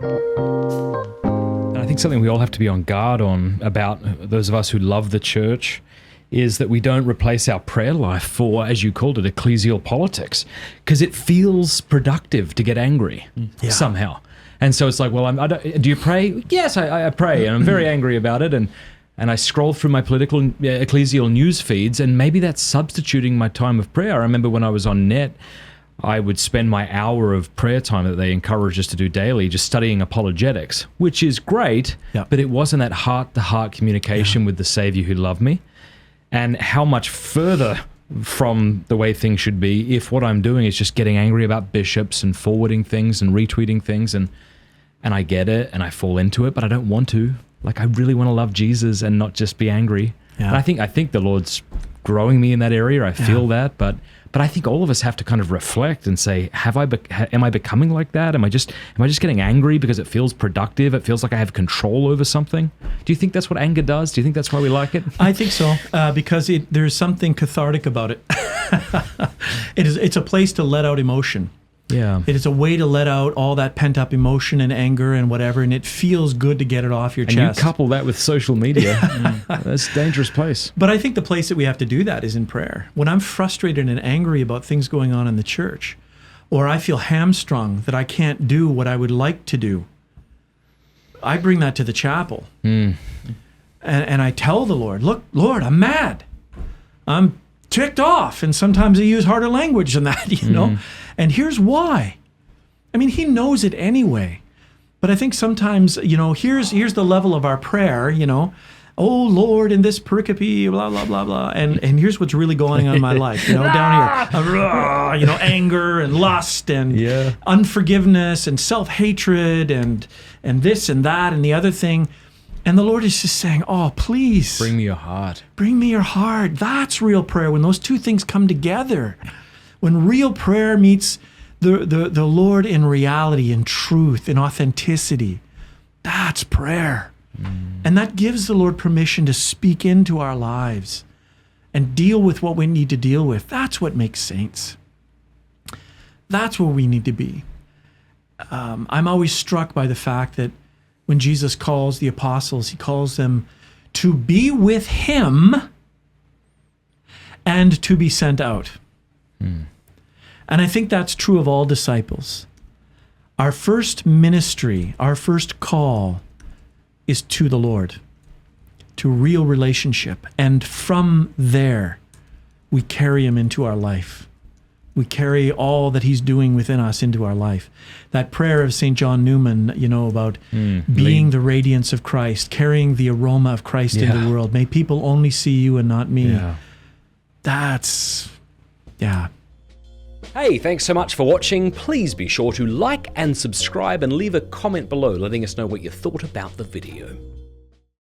And I think something we all have to be on guard on about those of us who love the church is that we don't replace our prayer life for, as you called it, ecclesial politics, because it feels productive to get angry somehow. And so it's like, well, do you pray? Yes, I pray, and I'm very angry about it, and I scroll through my political ecclesial news feeds, and maybe that's substituting my time of prayer. I remember when I was on net, I would spend my hour of prayer time that they encourage us to do daily just studying apologetics, which is great, but it wasn't that heart-to-heart communication with the Savior who loved me. And how much further from the way things should be if what I'm doing is just getting angry about bishops and forwarding things and retweeting things, and I get it and I fall into it, but I don't want to. Like, I really want to love Jesus and not just be angry. And I think the Lord's growing me in that area. I feel that, but I think all of us have to kind of reflect and say, am I becoming like that? Am I just getting angry because it feels productive? It feels like I have control over something. Do you think that's what anger does? Do you think that's why we like it? I think so, because there's something cathartic about it. It's a place to let out emotion. Yeah. It is a way to let out all that pent-up emotion and anger and whatever, and it feels good to get it off your chest. And you couple that with social media, that's a dangerous place. But I think the place that we have to do that is in prayer. When I'm frustrated and angry about things going on in the church, or I feel hamstrung that I can't do what I would like to do, I bring that to the chapel. And I tell the Lord, look, Lord, I'm mad. I'm ticked off. And sometimes I use harder language than that, you know? And here's why. I mean, he knows it anyway. But I think sometimes, here's the level of our prayer, oh, Lord, in this pericope, blah, blah, blah, blah. And here's what's really going on in my life, down here. Anger and lust and unforgiveness and self-hatred and this and that and the other thing. And the Lord is just saying, oh, please. Bring me your heart. Bring me your heart. That's real prayer, when those two things come together. When real prayer meets the Lord in reality, in truth, in authenticity, that's prayer. And that gives the Lord permission to speak into our lives and deal with what we need to deal with. That's what makes saints. That's where we need to be. I'm always struck by the fact that when Jesus calls the apostles, he calls them to be with him and to be sent out. And I think that's true of all disciples. Our first ministry, our first call is to the Lord, to real relationship. And from there, we carry him into our life. We carry all that he's doing within us into our life. That prayer of St. John Newman, about being the radiance of Christ, carrying the aroma of Christ into the world. May people only see you and not me. Hey, thanks so much for watching. Please be sure to like and subscribe and leave a comment below letting us know what you thought about the video.